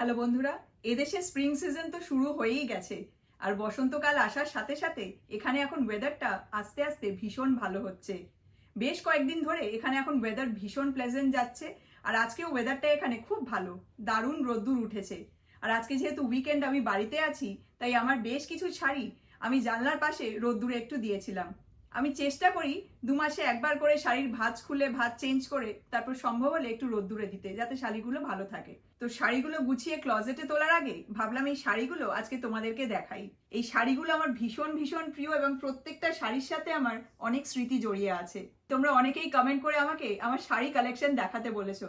Hello বন্ধুরা, এদেশে spring season তো শুরু হয়েই গেছে। আর বসন্তকাল আসার সাথে সাথে এখানে এখন ওয়েদারটা আস্তে আস্তে ভীষণ ভালো হচ্ছে। বেশ কয়েকদিন ধরে এখানে এখন ওয়েদার ভীষণ প্লেজেন্ট যাচ্ছে। আর আজকেও ওয়েদারটা এখানে খুব ভালো, দারুণ রোদ্দুর উঠেছে। আর আজকে যেহেতু উইকেন্ড, আমি বাড়িতে আছি, তাই আমার বেশ কিছু শাড়ি আমি জানলার পাশে রোদ্দুরে একটু দিয়েছিলাম। আমি চেষ্টা করি 2 মাসে একবার করে শাড়ির ভাঁজ খুলে ভাঁজ চেঞ্জ করে তারপর সম্ভব হলে একটু রোদ্দুরে দিতে, যাতে শাড়িগুলো ভালো থাকে। তো শাড়িগুলো গুছিয়ে ক্লজেটে তোলার আগে ভাবলাম এই শাড়িগুলো আজকে তোমাদেরকে দেখাই। এই শাড়িগুলো আমার ভীষণ ভীষণ প্রিয় এবং প্রত্যেকটা শাড়ির সাথে আমার অনেক স্মৃতি জড়িয়ে আছে। তোমরা অনেকেই কমেন্ট করে আমাকে আমার শাড়ি কালেকশন দেখাতে বলেছো,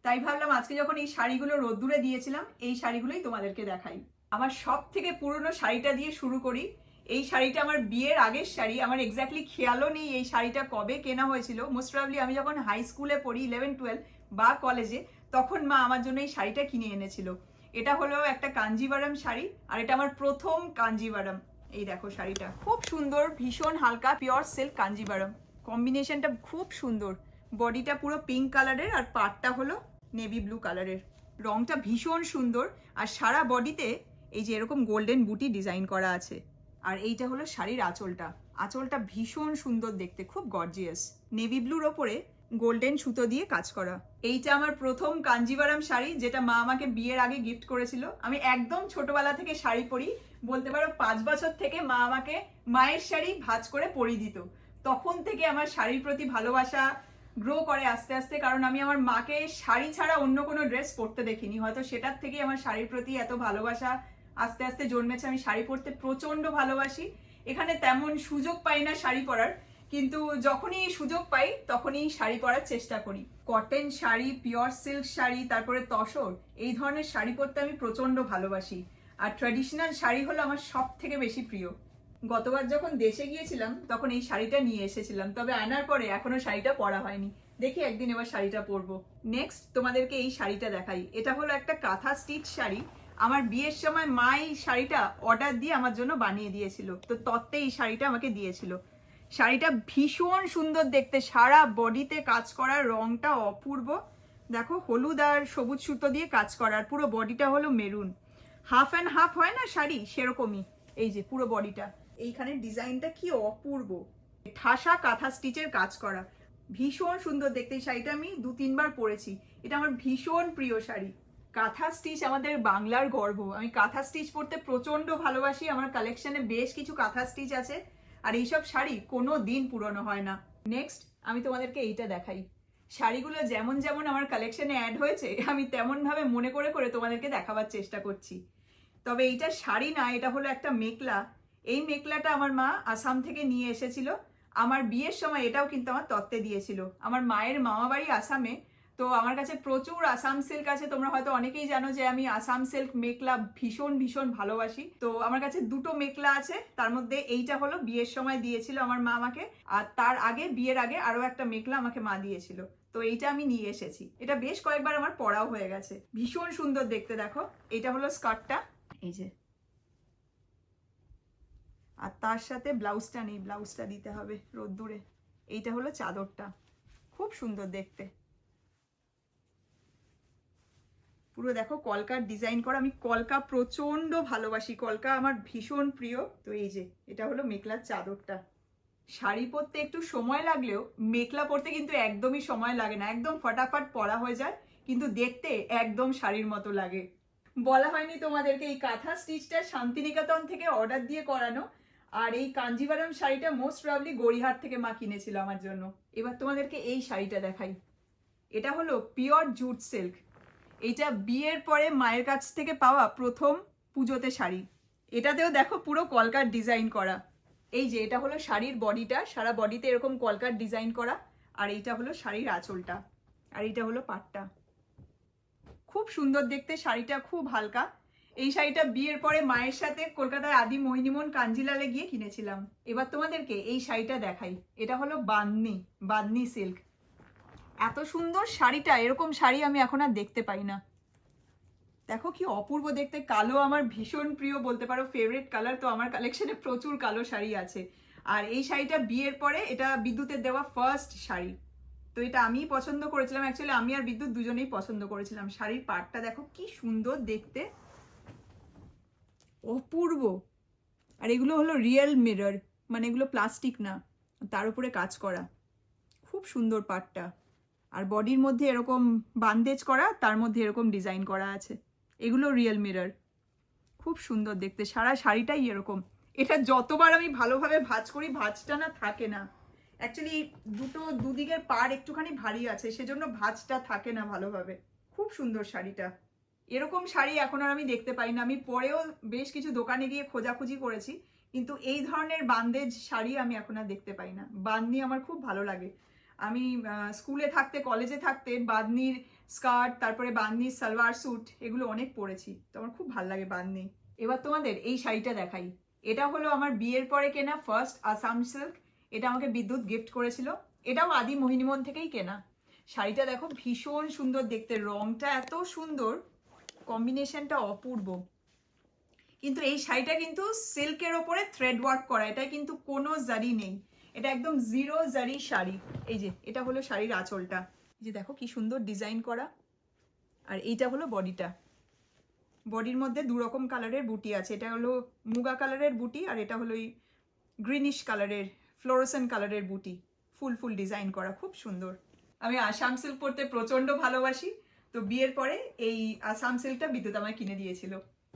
তাই ভাবলাম আজকে যখন এই শাড়িগুলো রোদ্দুরে দিয়েছিলাম, এই শাড়িগুলোই তোমাদেরকে দেখাই। আমার সব থেকে পুরনো শাড়িটা দিয়ে শুরু করি। এই শাড়িটা আমার বিয়ের আগের শাড়ি। আমার এক্স্যাক্টলি খেয়ালও নেই এই শাড়িটা কবে কেনা হয়েছিল। মোস্ট প্রবাবলি আমি যখন হাই স্কুলে পড়ি, 11-12 বা কলেজে, তখন মা আমার জন্য এই শাড়িটা কিনে এনেছিল। এটা হলো একটা কাঞ্জিভারাম শাড়ি, আর এটা আমার প্রথম কাঞ্জিভারাম। এই দেখো শাড়িটা খুব সুন্দর, ভীষণ হালকা পিওর সিল্ক কাঞ্জিভারাম। কম্বিনেশনটা খুব সুন্দর। বডিটা পুরো পিঙ্ক কালারের আর পাড়টা হলো নেভি ব্লু কালারের। রংটা ভীষণ সুন্দর। আর সারা বডিতে এই যে এরকম গোল্ডেন বুটি ডিজাইন করা আছে। আর এইটা হলো শাড়ির আঁচলটা। আঁচলটা ভীষণ সুন্দর দেখতে, খুব গর্জিয়াস। নেভি ব্লুর ওপরে গোল্ডেন সুতো দিয়ে কাজ করা। এইটা আমার প্রথম কাঞ্জিভারাম শাড়ি, যেটা মা আমাকে বিয়ের আগে গিফট করেছিল। আমি একদম ছোটবেলা থেকে শাড়ি পরি, বলতে পারো 5 বছর থেকে মা আমাকে মায়ের শাড়ি ভাঁজ করে পরিয়ে দিত। তখন থেকে আমার শাড়ির প্রতি ভালোবাসা গ্রো করে আস্তে আস্তে, কারণ আমি আমার মাকে শাড়ি ছাড়া অন্য কোনো ড্রেস পরতে দেখিনি। হয়তো সেটার থেকেই আমার শাড়ির প্রতি এত ভালোবাসা আস্তে আস্তে জন্মেছে। আমি শাড়ি পরতে প্রচন্ড ভালোবাসি। এখানে তেমন সুযোগ পাই না শাড়ি পরার, কিন্তু যখনই সুযোগ পাই তখনই শাড়ি পরার চেষ্টা করি। Cotton sari, pure silk sari, তারপরে তসর, এই ধরনের শাড়ি পরতে আমি প্রচন্ড ভালোবাসি। আর ট্র্যাডিশনাল শাড়ি হলো আমার সব থেকে বেশি প্রিয়। গতবার যখন দেশে গিয়েছিলাম তখন এই শাড়িটা নিয়ে এসেছিলাম, তবে আনার পরে এখনো শাড়িটা পরা হয়নি। দেখি একদিন এবার শাড়িটা পরবো। নেক্সট তোমাদেরকে এই শাড়িটা দেখাই। এটা হলো একটা কাঁথা স্টিচ শাড়ি। আমার বিয়ের সময় মা এই শাড়িটা অর্ডার দিয়ে আমার জন্য বানিয়ে দিয়েছিল, তো তত্ত্বে এই শাড়িটা আমাকে দিয়েছিল। শাড়িটা ভীষণ সুন্দর দেখতে, সারা বডিতে কাজ করা, রংটা অপূর্ব। দেখো হলুদ আর সবুজ সুতো দিয়ে কাজ করার, পুরো বডিটা হলো মেরুন। হাফ অ্যান্ড হাফ হয় না শাড়ি, সেরকমই। এই যে পুরো বডিটা, এইখানে ডিজাইনটা কি অপূর্ব। ঠাসা কাঁথা স্টিচের কাজ করা, ভীষণ সুন্দর দেখতে। এই শাড়িটা আমি 2-3 বার পরেছি। এটা আমার ভীষণ প্রিয় শাড়ি। কাঁথা স্টিচ আমাদের বাংলার গর্ব। আমি কাঁথা স্টিচ পরতে প্রচন্ড ভালোবাসি। আমার কালেকশনে বেশ কিছু কাঁথা স্টিচ আছে, আর এইসব শাড়ি কোনো দিন পুরনো হয় না। নেক্সট আমি তোমাদেরকে এইটা দেখাই। শাড়িগুলো যেমন যেমন আমার কালেকশনে অ্যাড হয়েছে, আমি তেমন ভাবে মনে করে করে তোমাদেরকে দেখাবার চেষ্টা করছি। তবে এইটা শাড়ি না, এটা হলো একটা মেখলা। এই মেখলাটা আমার মা আসাম থেকে নিয়ে এসেছিল। আমার বিয়ের সময় এটাও কিন্তু আমার তত্ত্বে দিয়েছিল। আমার মায়ের মামা বাড়ি আসামে, তো আমার কাছে প্রচুর আসাম সিল্ক আছে। তোমরা হয়তো অনেকেই জানো যে আমি আসাম সিল্ক মেখলা ভীষণ ভীষণ ভালোবাসি। তো আমার কাছে 2টো মেখলা আছে, তার মধ্যে এইটা হলো বিয়ের সময় দিয়েছিল আমার মা আমাকে, আর তার আগে বিয়ের আগে আরো একটা মেখলা আমাকে মা দিয়েছিল। তো এইটা আমি নিয়ে এসেছি। এটা বেশ কয়েকবার আমার পরাও হয়ে গেছে। ভীষণ সুন্দর দেখতে। দেখো এটা হলো স্কার্টটা, এই যে। আর তার সাথে ব্লাউজটা নেই, ব্লাউজটা দিতে হবে রোদ্দুরে। এইটা হলো চাদরটা, খুব সুন্দর দেখতে। পুরো দেখো কলকার ডিজাইন করা। আমি কলকা প্রচন্ড ভালোবাসি, কলকা আমার ভীষণ প্রিয়। তো এই যে এটা হলো মেখলার চাদরটা। শাড়ি পরতে একটু সময় লাগলেও মেখলা পরতে কিন্তু একদমই সময় লাগে না, একদম ফটাফট পরা হয়ে যায়, কিন্তু দেখতে একদম শাড়ির মতো লাগে। বলা হয়নি তোমাদেরকে, এই কাঁথা স্টিচটা শান্তিনিকেতন থেকে অর্ডার দিয়ে করানো। আর এই কাঞ্জিভারাম শাড়িটা মোস্ট প্রবাবলি গড়িয়াহাট থেকে মা কিনেছিল আমার জন্য। এবার তোমাদেরকে এই শাড়িটা দেখাই। এটা হলো পিওর জুট সিল্ক। এটা বিয়ের পরে মায়ের কাছ থেকে পাওয়া প্রথম পুজোতে শাড়ি। এটাতেও দেখো পুরো কলকার ডিজাইন করা। এই যে এটা হলো শাড়ির বডিটা, সারা বডিতে এরকম কলকার ডিজাইন করা। আর এইটা হলো শাড়ির আঁচলটা, আর এইটা হলো পাটটা। খুব সুন্দর দেখতে শাড়িটা, খুব হালকা। এই শাড়িটা বিয়ের পরে মায়ের সাথে কলকাতায় আদি মোহিনীমোহন কাঞ্জিলালে গিয়ে কিনেছিলাম। এবার তোমাদেরকে এই শাড়িটা দেখাই। এটা হলো বাঁধনি সিল্ক। এত সুন্দর শাড়িটা, এরকম শাড়ি আমি এখন আর দেখতে পাই না। দেখো কি অপূর্ব দেখতে। কালো আমার ভীষণ প্রিয়, বলতে পারো ফেভারিট কালার। তো আমার কালেকশনে প্রচুর কালো শাড়ি আছে। আর এই শাড়িটা বিয়ের পরে এটা বিদ্যুতের দেওয়া ফার্স্ট শাড়ি। তো এটা আমিই পছন্দ করেছিলাম, অ্যাকচুয়ালি আমি আর বিদ্যুৎ দুজনেই পছন্দ করেছিলাম। শাড়ির পাড়টা দেখো কি সুন্দর দেখতে, অপূর্ব। আর এগুলো হলো রিয়েল মিরর, মানে এগুলো প্লাস্টিক না, তার উপরে কাজ করা, খুব সুন্দর পাড়টা। আর বডির মধ্যে এরকম বান্দেজ করা, তার মধ্যে এরকম ডিজাইন করা আছে, এগুলো রিয়েল মিরর, খুব সুন্দর দেখতে। সারা শাড়িটাই এরকম। এটা যতবার আমি ভালোভাবে ভাঁজ করি, ভাঁজটা না থাকে না। অ্যাকচুয়ালি দুদিকের পাড় একটুখানি ভারী আছে, সেজন্য ভাঁজটা থাকে না ভালোভাবে। খুব সুন্দর শাড়িটা। এরকম শাড়ি এখন আর আমি দেখতে পাই না। আমি পরেও বেশ কিছু দোকানে গিয়ে খোঁজাখুঁজি করেছি, কিন্তু এই ধরনের বান্দেজ শাড়ি আমি এখন আর দেখতে পাই না। বাঁধনি আমার খুব ভালো লাগে। আমি স্কুলে থাকতে, কলেজে থাকতে বাঁধনির স্কার্ট, তারপরে বাঁধনির সালোয়ার স্যুট, এগুলো অনেক পরেছি, তো আমার খুব ভালো লাগে বাঁধনি। এবার তোমাদের এই শাড়িটা দেখাই। এটা হলো আমার বিয়ের পরে কেনা ফার্স্ট আসাম সিল্ক। এটা আমাকে বিদ্যুৎ গিফট করেছিল। এটাও আদি মোহিনীমোহন থেকেই কেনা। শাড়িটা দেখো ভীষণ সুন্দর দেখতে, রংটা এত সুন্দর, কম্বিনেশনটা অপূর্ব। কিন্তু এই শাড়িটা কিন্তু সিল্কের ওপরে থ্রেড ওয়ার্ক করা, এটা কিন্তু কোনো জারি নেই, এটা একদম জিরো জারি শাড়ি। এই যে এটা হলো শাড়ির আঁচলটা, এই যে দেখো কি সুন্দর ডিজাইন করা। আর এইটা হলো বডিটা। বডির মধ্যে দু রকম কালারের বুটি আছে, এটা হলো মুগা কালারের বুটি, আর এটা হলো গ্রিনিশ কালারের ফ্লোরোসেন্ট কালারের বুটি, ফুল ফুল ডিজাইন করা, খুব সুন্দর। আমি আসাম সিল্ক পরতে প্রচন্ড ভালোবাসি, তো বিয়ের পরে এই আসাম সিল্কটা বিদ্যুৎ আমায় কিনে দিয়েছিল।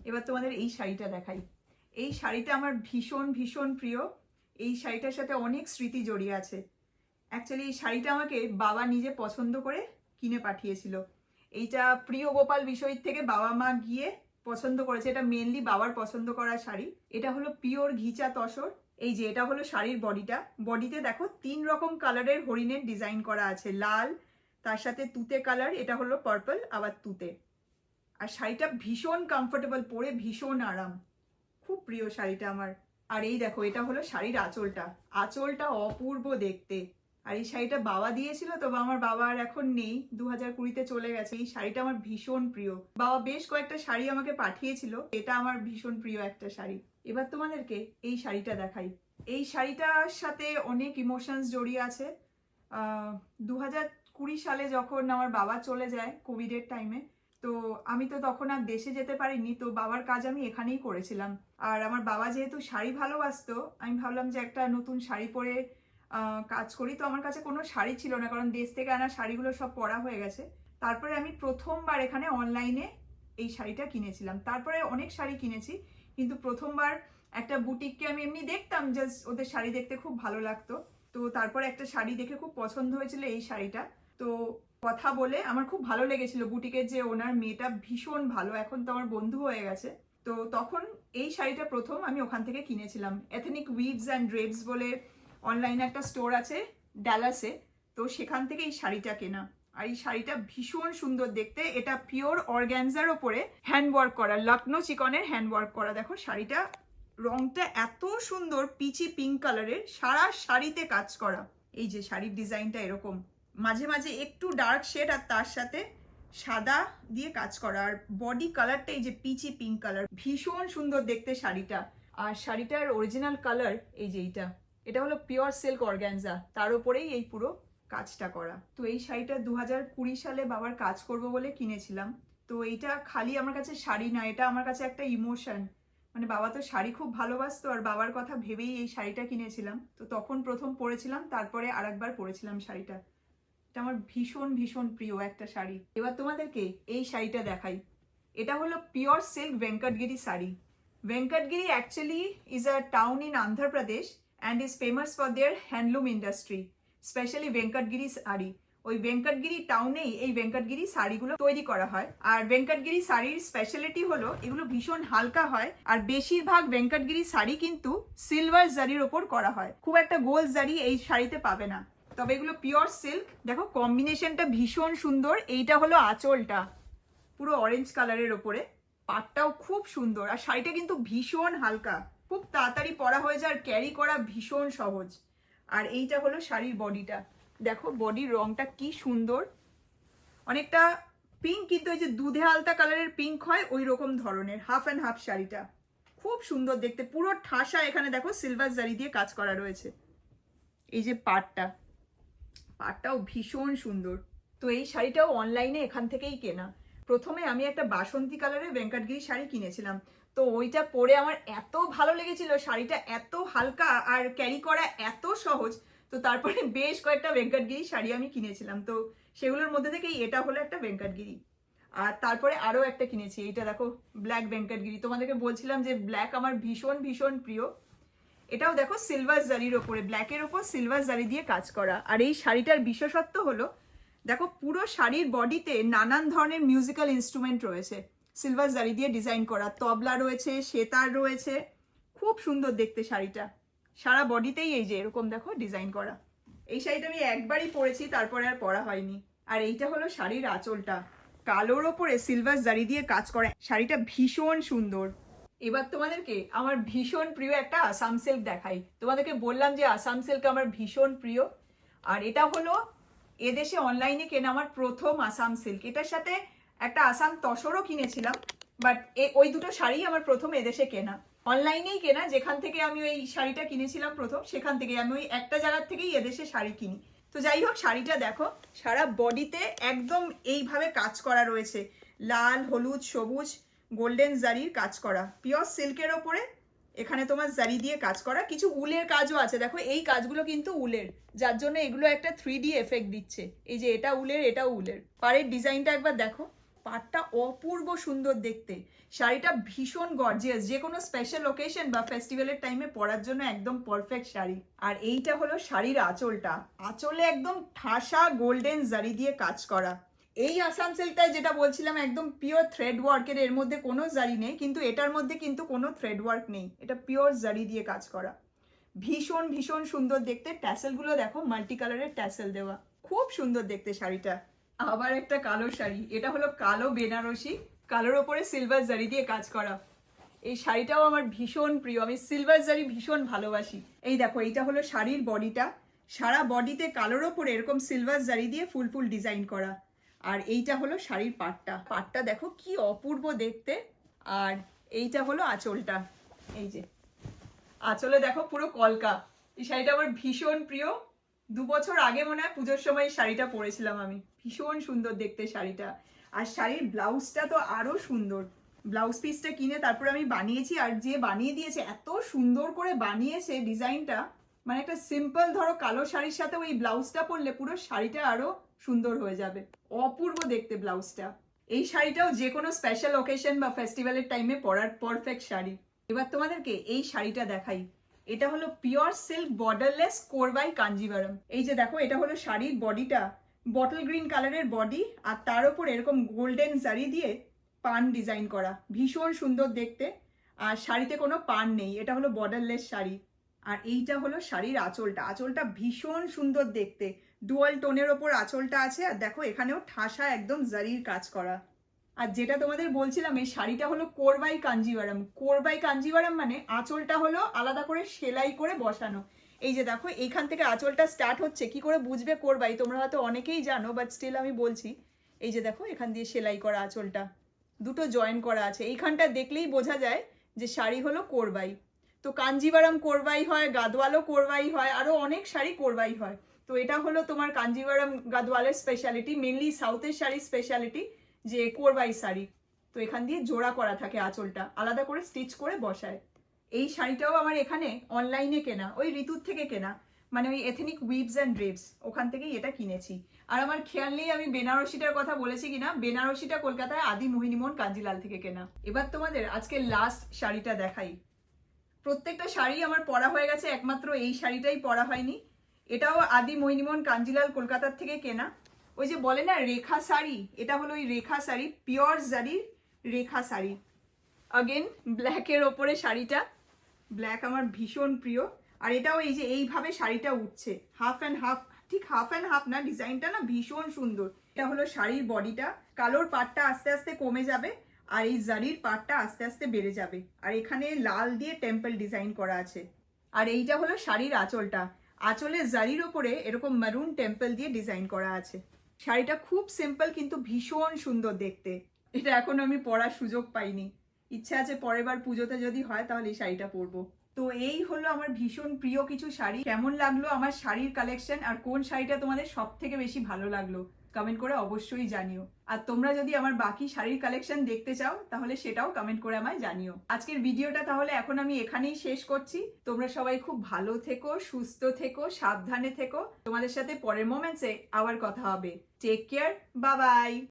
এবার তোমাদের এই শাড়িটা দেখাই। এই শাড়িটা আমার ভীষণ ভীষণ প্রিয়। এই শাড়িটার সাথে অনেক স্মৃতি জড়িয়ে আছে। অ্যাকচুয়ালি এই শাড়িটা আমাকে বাবা নিজে পছন্দ করে কিনে পাঠিয়েছিল। এইটা প্রিয় গোপাল বিষয় থেকে বাবা মা গিয়ে পছন্দ করেছে। এটা মেনলি বাবার পছন্দ করা শাড়ি। এটা হলো পিওর ঘিচা তসর। এই যে এটা হলো শাড়ির বডিটা। বডিতে দেখো 3 রকম কালারের হরিণের ডিজাইন করা আছে, লাল, তার সাথে তুতে কালার, এটা হলো পার্পল, আবার তুতে। আর শাড়িটা ভীষণ কমফোর্টেবল, পরে ভীষণ আরাম, খুব প্রিয় শাড়িটা আমার। আর এই দেখো এটা হলো শাড়ির আঁচলটা। আঁচলটা অপূর্ব দেখতে। আর এই শাড়িটা বাবা দিয়েছিল, তো আমার বাবা আর এখন নেই, 2020-তে চলে গেছে। এই শাড়িটা আমার ভীষণ প্রিয়। বাবা বেশ কয়েকটা শাড়ি আমাকে পাঠিয়েছিল, এটা আমার ভীষণ প্রিয় একটা শাড়ি। এবার তোমাদেরকে এই শাড়িটা দেখাই। এই শাড়িটার সাথে অনেক ইমোশনস জড়িয়ে আছে। 2020 সালে যখন আমার বাবা চলে যায় কোভিডের টাইমে, তো আমি তো তখন আর দেশে যেতে পারিনি, তো বাবার কাজ আমি এখানেই করেছিলাম। আর আমার বাবা যেহেতু শাড়ি ভালোবাসতো, আমি ভাবলাম যে একটা নতুন শাড়ি পরে কাজ করি। তো আমার কাছে কোনো শাড়ি ছিল না, কারণ দেশ থেকে আনা শাড়িগুলো সব পরা হয়ে গেছে। তারপরে আমি প্রথমবার এখানে অনলাইনে এই শাড়িটা কিনেছিলাম। তারপরে অনেক শাড়ি কিনেছি, কিন্তু প্রথমবার একটা বুটিককে আমি এমনি দেখতাম, জাস্ট ওদের শাড়ি দেখতে খুব ভালো লাগতো। তো তারপরে একটা শাড়ি দেখে খুব পছন্দ হয়েছিল এই শাড়িটা। তো কথা বলে আমার খুব ভালো লেগেছিল। বুটিকের যে ওনার, মেয়েটা ভীষণ ভালো, এখন তো আমার বন্ধু হয়ে গেছে। তো তখন এই শাড়িটা প্রথম আমি ওখান থেকে কিনেছিলাম। এথনিক উইভস অ্যান্ড ড্রেপস বলে অনলাইনে একটা স্টোর আছে ড্যালাসে, তো সেখান থেকে এই শাড়িটা কেনা। আর এই শাড়িটা ভীষণ সুন্দর দেখতে। এটা পিওর অর্গ্যানজার ওপরে হ্যান্ডওয়ার্ক করা, লখনৌ চিকনের হ্যান্ডওয়ার্ক করা। দেখো শাড়িটা, রংটা এত সুন্দর, পিচি পিঙ্ক কালারের, সারা শাড়িতে কাজ করা। এই যে শাড়ির ডিজাইনটা এরকম, মাঝে মাঝে একটু ডার্ক শেড আর তার সাথে সাদা দিয়ে কাজ করা। আর বডি কালারটা এই যে পিচি পিঙ্ক কালার, ভীষণ সুন্দর দেখতে শাড়িটা। আর শাড়িটার অরিজিনাল কালার এই যে এইটা, এটা হলো পিওর সিল্ক অর্গ্যানজা, তার উপরেই এই পুরো কাজটা করা। তো এই শাড়িটা 2020 সালে বাবার কাজ করব বলে কিনেছিলাম। তো এইটা খালি আমার কাছে শাড়ি না, এটা আমার কাছে একটা ইমোশন। মানে বাবা তো শাড়ি খুব ভালোবাসতো, আর বাবার কথা ভেবেই এই শাড়িটা কিনেছিলাম। তো তখন প্রথম পরেছিলাম, তারপরে আরেকবার পরেছিলাম শাড়িটা। এটা আমার ভীষণ ভীষণ প্রিয় একটা শাড়ি। এবার তোমাদেরকে এই শাড়িটা দেখাই। এটা হলো pure silk Venkatagiri sari. Venkatagiri actually is a town in Andhra Pradesh and is famous for their handloom industry, specially Venkatagiri sari. ওই ভেঙ্কটগিরি টাউনেই এই ভেঙ্কটগিরি শাড়িগুলো তৈরি করা হয়। আর ভেঙ্কটগিরি শাড়ির স্পেশালিটি হলো এগুলো ভীষণ হালকা হয়, আর বেশিরভাগ ভেঙ্কটগিরি শাড়ি কিন্তু সিলভার জারির ওপর করা হয়। খুব একটা গোল্ড জারি এই শাড়িতে পাবে না, তবে এগুলো পিওর সিল্ক। দেখো কম্বিনেশনটা ভীষণ সুন্দর। এইটা হলো আঁচলটা, পুরো অরেঞ্জ কালারের ওপরে, পাটটাও খুব সুন্দর। আর শাড়িটা কিন্তু ভীষণ হালকা, খুব তাড়াতাড়ি পরা হয়ে যায়, আর ক্যারি করা ভীষণ সহজ। আর এইটা হলো শাড়ির বডিটা। দেখো বডির রংটা কি সুন্দর, অনেকটা পিঙ্ক, কিন্তু এই যে দুধে আলতা কালারের পিঙ্ক হয় ওই রকম ধরনের, হাফ অ্যান্ড হাফ শাড়িটা খুব সুন্দর দেখতে। পুরো ঠাসা, এখানে দেখো সিলভার জারি দিয়ে কাজ করা রয়েছে। এই যে পাটটা পাটটাও ভীষণ সুন্দর। তো এই শাড়িটাও অনলাইনে এখান থেকেই কেনা। প্রথমে আমি একটা বাসন্তী কালারের ভেঙ্কটগিরি শাড়ি কিনেছিলাম। তো ওইটা পরে আমার এত ভালো লেগেছিল, শাড়িটা এত হালকা আর ক্যারি করা এত সহজ। তো তারপরে বেশ কয়েকটা ভেঙ্কটগিরি শাড়ি আমি কিনেছিলাম। তো সেগুলোর মধ্যে থেকেই এটা হলো একটা ভেঙ্কটগিরি। আর তারপরে আরও একটা কিনেছি, এইটা দেখো ব্ল্যাক ভেঙ্কটগিরি। তোমাদেরকে বলছিলাম যে ব্ল্যাক আমার ভীষণ ভীষণ প্রিয়। এটাও দেখো সিলভার জারির ওপরে, ব্ল্যাকের ওপর সিলভার জারি দিয়ে কাজ করা। আর এই শাড়িটার বিশেষত্ব হলো দেখো পুরো শাড়ির বডিতে নানান ধরনের মিউজিক্যাল ইনস্ট্রুমেন্ট রয়েছে, সিলভার জারি দিয়ে ডিজাইন করা। তবলা রয়েছে, সেতার রয়েছে, খুব সুন্দর দেখতে শাড়িটা। সারা বডিতেই এই যে এরকম দেখো ডিজাইন করা। এই শাড়িটা আমি একবারই পরেছি, তারপরে আর পরা হয়নি। আর এইটা হলো শাড়ির আঁচলটা, কালোর ওপরে সিলভার জারি দিয়ে কাজ করা। শাড়িটা ভীষণ সুন্দর। এবার তোমাদেরকে আমার ভীষণ প্রিয় একটা আসাম সিল্ক দেখাই। তোমাদেরকে বললাম যে আসাম সিল্ক আমার ভীষণ প্রিয়। আর এটা হলো এদেশে অনলাইনে কেনা আমার প্রথম আসাম সিল্ক। এটার সাথে একটা আসাম তসরও কিনেছিলাম, বাট ওই দুটো শাড়ি আমার প্রথম এদেশে কেনা, অনলাইনেই কেনা। যেখান থেকে আমি ওই শাড়িটা কিনেছিলাম প্রথম, সেখান থেকে আমি ওই একটা জায়গার থেকেই এদেশে শাড়ি কিনি। তো যাই হোক, শাড়িটা দেখো সারা বডিতে একদম এইভাবে কাজ করা রয়েছে, লাল, হলুদ, সবুজ, গোল্ডেন জারির কাজ করা, পিওর সিল্কের ওপরে এখানে তোমার জারি দিয়ে কাজ করা। কিছু উলের কাজও আছে, দেখো এই কাজগুলো কিন্তু উলের, যার জন্য এগুলো একটা 3D এফেক্ট দিচ্ছে। এই যে এটা উলের, এটাও উলের। পাড়ের ডিজাইনটা একবার দেখো, পাড়টা অপূর্ব সুন্দর দেখতে। শাড়িটা ভীষণ গর্জিয়াস, যে কোনো স্পেশাল ওকেশন বা ফেস্টিভ্যালের টাইমে পরার জন্য একদম পারফেক্ট শাড়ি। আর এইটা হলো শাড়ির আঁচলটা, আঁচলে একদম ঠাসা গোল্ডেন জারি দিয়ে কাজ করা। এই আসাম সিল্কটায় যেটা বলছিলাম একদম পিওর থ্রেড ওয়ার্কের, এর মধ্যে কোনো জারি নেই, কিন্তু এটার মধ্যে কিন্তু কোনো থ্রেড ওয়ার্ক নেই, এটা পিওর জারি দিয়ে কাজ করা। ভীষণ ভীষণ সুন্দর দেখতে। ট্যাসেলগুলো দেখো মাল্টি কালারের ট্যাসেল দেওয়া, খুব সুন্দর দেখতে শাড়িটা। আবার একটা কালো শাড়ি, এটা হলো কালো বেনারসি, কালোর ওপরে সিলভার জারি দিয়ে কাজ করা। এই শাড়িটাও আমার ভীষণ প্রিয়, আমি সিলভার জারি ভীষণ ভালোবাসি। এই দেখো এইটা হলো শাড়ির বডিটা, সারা বডিতে কালোর ওপরে এরকম সিলভার জারি দিয়ে ফুল ফুল ডিজাইন করা। আর এইটা হলো শাড়ির পাটটা, পাটটা দেখো কি অপূর্ব দেখতে। আর এইটা হলো আঁচলটা, এই যে আঁচলে দেখো পুরো কলকা। এই শাড়িটা আমার ভীষণ প্রিয়। 2 বছর আগে মনে হয় পুজোর সময় এই শাড়িটা পরেছিলাম আমি, ভীষণ সুন্দর দেখতে শাড়িটা। আর শাড়ির ব্লাউজটা তো আরো সুন্দর, ব্লাউজ পিসটা কিনে তারপর আমি বানিয়েছি। আর যে বানিয়ে দিয়েছে এত সুন্দর করে বানিয়েছে ডিজাইনটা, মানে একটা সিম্পল ধরো কালো শাড়ির সাথে ওই ব্লাউজটা পরলে পুরো শাড়িটা আরো সুন্দর হয়ে যাবে, অপূর্ব দেখতে ব্লাউজটা। এই শাড়িটাও যে কোনো স্পেশাল ওকেশন বা ফেস্টিভ্যালের টাইমে পরার পারফেক্ট শাড়ি। এবার তোমাদেরকে এই শাড়িটা দেখাই, এটা হলো পিওর সিল্ক বর্ডারলেস কোরবাই কাঞ্জিভারম। এই যে দেখো এটা হলো শাড়ির বডিটা, বটল গ্রিন কালারের বডি, আর তার উপর এরকম গোল্ডেন জারি দিয়ে পান ডিজাইন করা, ভীষণ সুন্দর দেখতে। আর শাড়িতে কোনো পান নেই, এটা হলো বর্ডারলেস শাড়ি। আর এইটা হলো শাড়ির আঁচলটা, আঁচলটা ভীষণ সুন্দর দেখতে, ডুয়াল টোনের ওপর আঁচলটা আছে। আর দেখো এখানেও ঠাসা একদম জারির কাজ করা। আর যেটা তোমাদের বলছিলাম, এই শাড়িটা হলো কোরবাই কাঞ্জিভারম। কোরবাই কাঞ্জিভারম মানে আঁচলটা হলো আলাদা করে সেলাই করে বসানো। এই যে দেখো এইখান থেকে আঁচলটা স্টার্ট হচ্ছে, কি করে বুঝবে কোরবাই, তোমরা হয়তো অনেকেই জানো, বাট স্টিল আমি বলছি। এই যে দেখো এখান দিয়ে সেলাই করা আঁচলটা, দুটো জয়েন করা আছে। এইখানটা দেখলেই বোঝা যায় যে শাড়ি হলো কোরবাই। তো কাঞ্জিভারম কোরবাই হয়, গাদওয়ালও কোরবাই হয়, আরো অনেক শাড়ি কোরবাই হয়। তো এটা হলো তোমার কাঞ্জিভারম গাদওয়ালের স্পেশালিটি, মেনলি সাউথের শাড়ির স্পেশালিটি যে কোরবাই শাড়ি। তো এখান দিয়ে জোড়া করা থাকে আঁচলটা, আলাদা করে স্টিচ করে বসায়। এই শাড়িটাও আমার এখানে অনলাইনে কেনা, ওই ঋতুর থেকে কেনা, মানে ওই এথেনিক উইভস অ্যান্ড ড্রেপস, ওখান থেকেই এটা কিনেছি। আর আমার খেয়াল নেই আমি বেনারসিটার কথা বলেছি কিনা, বেনারসিটা কলকাতায় আদি মোহিনীমোহন কাঞ্জিলাল থেকে কেনা। এবার তোমাদের আজকে লাস্ট শাড়িটা দেখাই। প্রত্যেকটা শাড়ি আমার পরা হয়ে গেছে, একমাত্র এই শাড়িটাই পরা হয়নি। এটাও আদি মোহিনীমোহন কাঞ্জিলাল কলকাতার থেকে কেনা। ওই যে বলে না রেখা শাড়ি, এটা হলো ওই রেখা শাড়ি, পিওর জারির রেখা শাড়ি। আগেন ব্ল্যাকের ওপরে শাড়িটা, ব্ল্যাক আমার ভীষণ প্রিয়। আর এটাও এই যে এইভাবে শাড়িটা উঠছে, হাফ অ্যান্ড হাফ, ঠিক হাফ অ্যান্ড হাফ না, ডিজাইনটা না ভীষণ সুন্দর। এটা হলো শাড়ির বডিটা, কালোর পাটটা আস্তে আস্তে কমে যাবে, আর এই জারির পাটটা আস্তে আস্তে বেড়ে যাবে। আর এখানে লাল দিয়ে টেম্পল ডিজাইন করা আছে। আর এইটা হলো শাড়ির আঁচলটা, আঁচলে জারির ওপরে এরকম মারুন টেম্পল দিয়ে ডিজাইন করা আছে। শাড়িটা খুব সিম্পল কিন্তু ভীষণ সুন্দর দেখতে। এটা এখন আমি পরার সুযোগ পাইনি, ইচ্ছা আছে পরের বার পুজোতে যদি হয় তাহলে এই শাড়িটা পরবো। তো এই হলো আমার ভীষণ প্রিয় কিছু শাড়ি। কেমন লাগলো আমার শাড়ির কালেকশন, আর কোন শাড়িটা তোমাদের সব থেকে বেশি ভালো লাগলো কমেন্ট করে অবশ্যই জানিও। আর তোমরা যদি আমার বাকি শাড়ির কালেকশন দেখতে চাও তাহলে সেটাও কমেন্ট করে আমায় জানিও। আজকের ভিডিওটা তাহলে এখন আমি এখানেই শেষ করছি। তোমরা সবাই খুব ভালো থেকো, সুস্থ থেকো, সাবধানে থেকো। তোমাদের সাথে পরের মোমেন্টসে আবার কথা হবে। Take care, bye by.